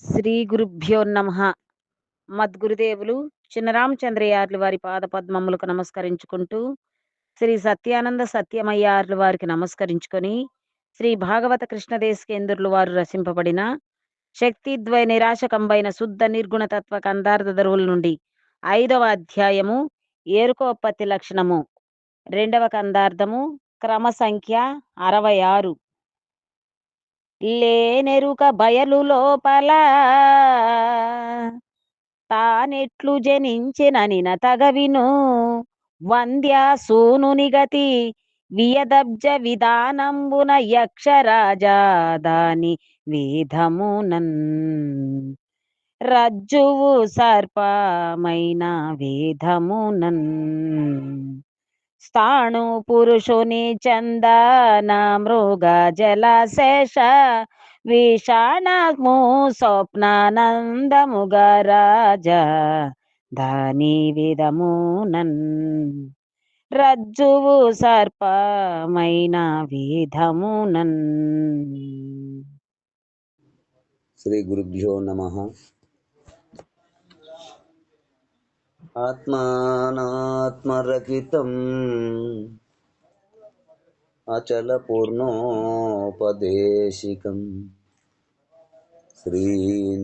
శ్రీ గురుభ్యో నమః. మద్గురుదేవులు చిన్నరామచంద్రయార్లు వారి పాద పద్మములకు నమస్కరించుకుంటూ, శ్రీ సత్యానంద సత్యమయ్యార్లు వారికి నమస్కరించుకొని, శ్రీ భాగవత కృష్ణదేశికేంద్రులు వారు రచింపబడిన శక్తిద్వయ నిరాశకంబైన శుద్ధ నిర్గుణ తత్వ కందార్థ దరువుల నుండి 5వ అధ్యాయము ఏరుకోపత్తి లక్షణము 2వ కందార్థము క్రమ సంఖ్య 66. లేనెరుక బయలు లోపల తానెట్లు జనించెననిన తగవిను వంద్యాసూనుని గతి వియదబ్జ విధానంబున యక్షరాజా దాని వేదమునన్ రజ్జువు సర్పమైన వేదమునన్ స్థాణు పురుషుని చందన మృగ జలశేష విషాణము స్వప్నానందముగరాజ దాని విధమునన్ రజ్జువు సర్పమైన విధమునన్. శ్రీ గురుభ్యో నమః. ఆత్మానాత్మరకితం అచల పూర్ణోపదేశికం శ్రీ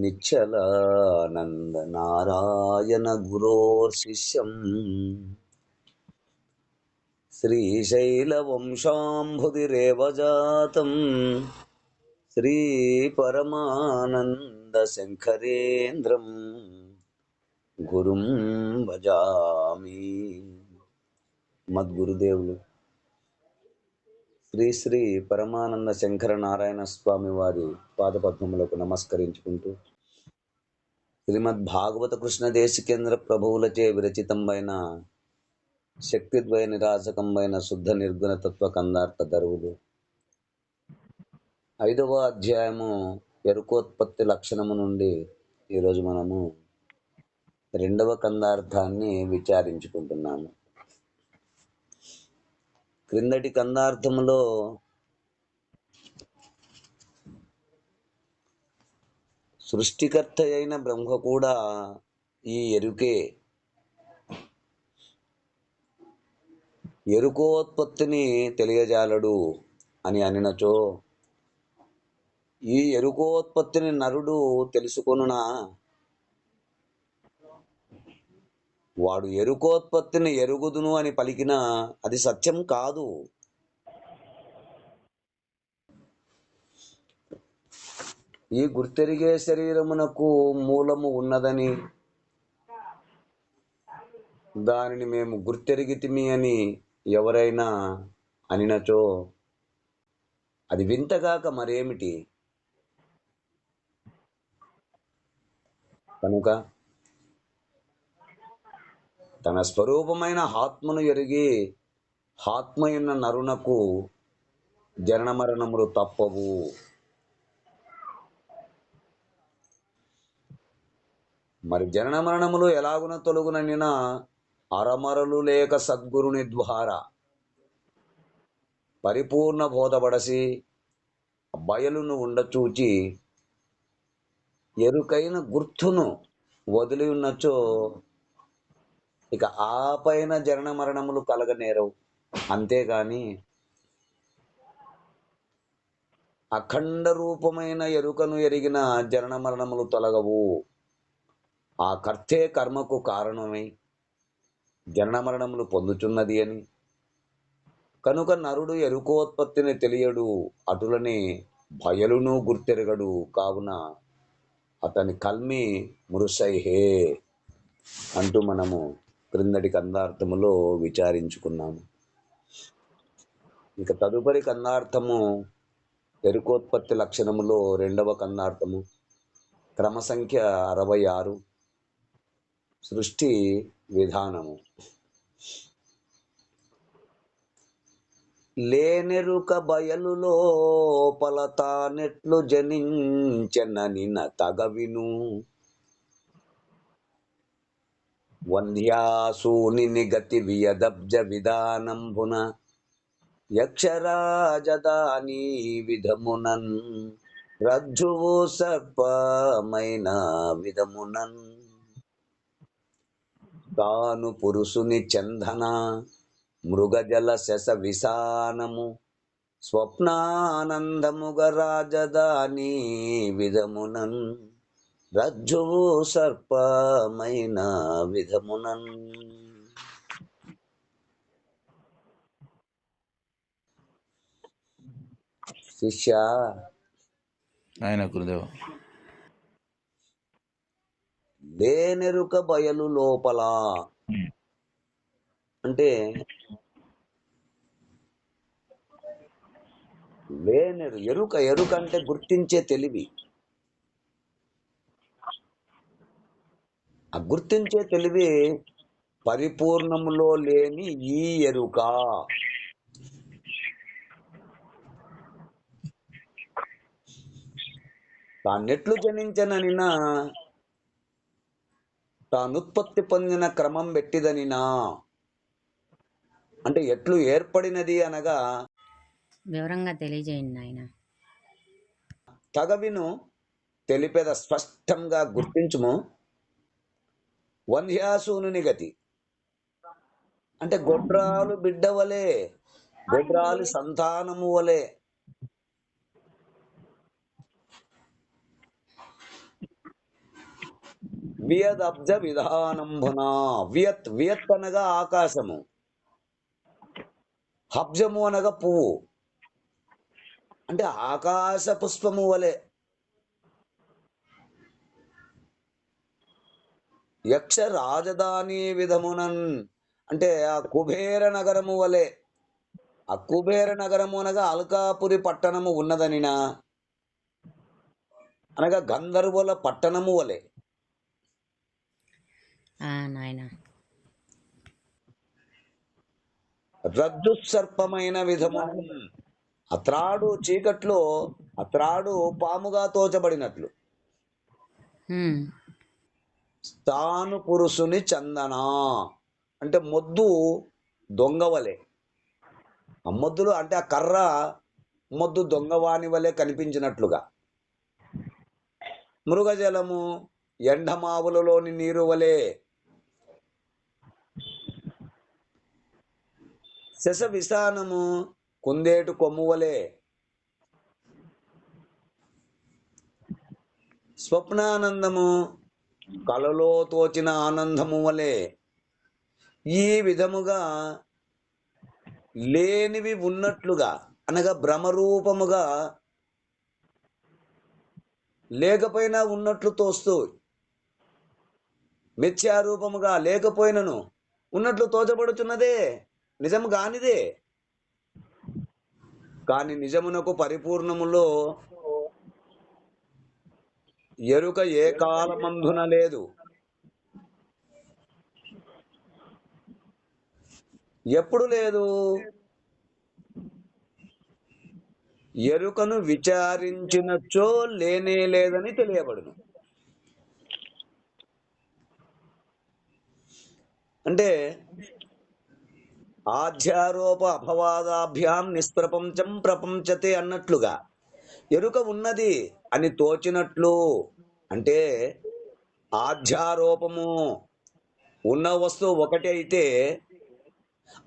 నిశ్చలానంద నారాయణ గురోర్శిష్యం శ్రీశైల వంశాంబుధిరేవ జాతం శ్రీ పరమానంద శంకరేంద్రం గురుం భజామి. మద్గురుదేవులు శ్రీ శ్రీ పరమానంద శంకర నారాయణ స్వామి వారి పాదపద్మములకు నమస్కరించుకుంటూ, శ్రీమద్ భాగవత కృష్ణ దేశికేంద్ర ప్రభువులచే విరచితంబైన శక్తిద్వయ నిరాశకంబైన శుద్ధ నిర్గుణ తత్వ కందార్థ దరువులు 5వ అధ్యాయము ఎరుకోత్పత్తి లక్షణము నుండి ఈరోజు మనము 2వ కందార్థాన్ని విచారించుకుంటున్నాము. క్రిందటి కందార్థములో సృష్టికర్త అయిన బ్రహ్మ కూడా ఈ ఎరుకోత్పత్తిని తెలియజాలడు అని అనినచో, ఈ ఎరుకోత్పత్తిని నరుడు తెలుసుకొనునా? వాడు ఎరుకోత్పత్తిని ఎరుగుదును అని పలికినా అది సత్యం కాదు. ఈ గుర్తెరిగే శరీరమునకు మూలము ఉన్నదని, దానిని మేము గుర్తెరిగితిమి అని ఎవరైనా అనినచో అది వింతగాక మరేమిటి? కనుక తన స్వరూపమైన ఆత్మను ఎరిగి ఆత్మయున్న నరునకు జనన మరణములు తప్పవు. మరి జనన మరణములు ఎలాగున తొలుగుననినా అరమరలు లేక సద్గురుని ద్వారా పరిపూర్ణ బోధపడసి బయలును ఉండచూచి ఎరుకైన గుర్తును వదిలి ఉన్నచో ఇక ఆ పైన జనన మరణములు కలగనేరవు. అంతేగాని అఖండ రూపమైన ఎరుకను ఎరిగిన జనన మరణములు తొలగవు. ఆ కర్తే కర్మకు కారణమై జనన మరణములు పొందుచున్నది అని కనుక నరుడు ఎరుకోత్పత్తిని తెలియడు, అటులనే బయలును గుర్తెరగడు. కావున అతని కల్మి మురుసైహే అంటూ మనము క్రిందటి కందార్థములో విచారించుకున్నాము. ఇక తదుపరి కందార్థము ఎరుకోత్పత్తి లక్షణములో 2వ కందార్థము క్రమ సంఖ్య 66 సృష్టి విధానము. లేనెరుక బయలు లోపల తానెట్లు జనించెననిన తగవిను వంధ్యాసూని గతి వియదబ్జ విధానంబున యక్షరాజదాని విధమునన్ రజ్జువు సర్పమైన విధమునన్ తాను పురుషుని చందన మృగజల శశ విశానము స్వప్నానందముగ రాజధాని విధమునన్ రజ్జువు సర్పమైన విధమునన్. శిష్య, ఆయన గురుదేవ, లేనెరుక బయలు లోపల అంటే ఎరుక అంటే గుర్తించే తెలివి. ఆ గుర్తించే తెలివి పరిపూర్ణములో లేని ఈ ఎరుక. తానెట్లు జనించననినా తానుత్పత్తి పొందిన క్రమం పెట్టిదనినా అంటే ఎట్లు ఏర్పడినది అనగా వివరంగా తెలియజేయండి ఆయన. తగవిను తెలిపేద స్పష్టంగా గుర్తించుము. వంధ్యాసూనుని గతి అంటే గొడ్రాలు బిడ్డ వలె, గొడ్రాలు సంతానము వలె. వియదబ్జ విధానంబున. వియత్ అనగా ఆకాశము, హబ్జము అనగా పువ్వు అంటే ఆకాశ పుష్పము వలె. యక్ష రాజధాని విధమునన్ అంటే ఆ కుబేర నగరము వలె. ఆ కుబేర నగరము అనగా అల్కాపురి పట్టణము ఉన్నదనినా అనగా గంధర్వుల పట్టణము వలె. రజ్జు సర్పమైన విధమును అత్రాడు చీకట్లో అత్రాడు పాముగా తోచబడినట్లు తాను పురుషుని చందన అంటే మొద్దు దొంగవలే. ఆ మొద్దులు అంటే ఆ కర్ర మొద్దు దొంగవాని వలె కనిపించినట్లుగా, మృగజలము ఎండమావులలోని నీరు వలె, శశ విశానము కుందేటు కొమ్ము వలె, స్వప్నానందము కలలో తోచిన ఆనందము వలె. ఈ విధముగా లేనివి ఉన్నట్లుగా అనగా భ్రమరూపముగా లేకపోయినా ఉన్నట్లు తోస్తూ, మిథ్యారూపముగా లేకపోయినను ఉన్నట్లు తోచబడుచున్నదే నిజము కానిదే. కాని నిజమునకు పరిపూర్ణములో ఎరుక ఏ కాలమందున లేదు. ఎప్పుడు లేదు? ఎరుకను విచారించినచో లేనే లేదని తెలియబడును. అంటే ఆధ్యారోప అపవాదాభ్యాం నిష్ప్రపంచం ప్రపంచతే అన్నట్లుగా ఎరుక ఉన్నది అని తోచినట్లు. అంటే ఆధ్యారోపము ఉన్న వస్తువు ఒకటి అయితే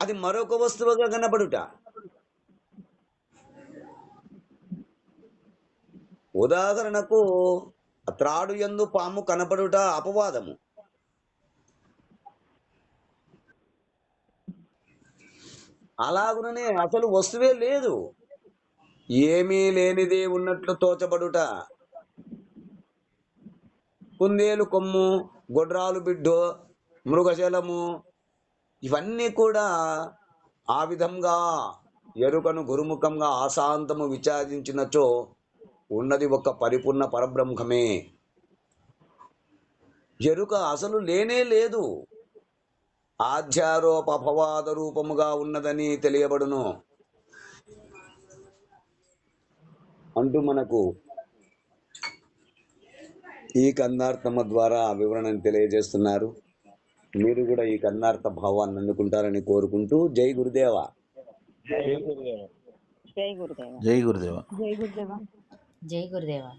అది మరొక వస్తువుగా కనబడుట. ఉదాహరణకు త్రాడు యందు పాము కనపడుట అపవాదము. అలాగుననే అసలు వస్తువే లేదు, ఏమీ లేనిదే ఉన్నట్లు తోచబడుట. కుందేలు కొమ్ము, గొడ్రాలు బిడ్డో, మృగశలము ఇవన్నీ కూడా ఆ విధంగా ఎరుకను గురుముఖంగా ఆశాంతము విచారించినచో ఉన్నది ఒక పరిపూర్ణ పరబ్రహ్మమే. ఎరుక అసలు లేనే లేదు, ఆధ్యారోప అపవాద రూపముగా ఉన్నదని తెలియబడును అంటూ మనకు ఈ కందార్థము ద్వారా వివరణను తెలియజేస్తున్నారు. మీరు కూడా ఈ కందార్థ భావాన్ని అందుకుంటారని కోరుకుంటూ జై గురుదేవ. జై గురుదేవ. జై గురుదేవ. జై గురుదేవ. జై గురుదేవా.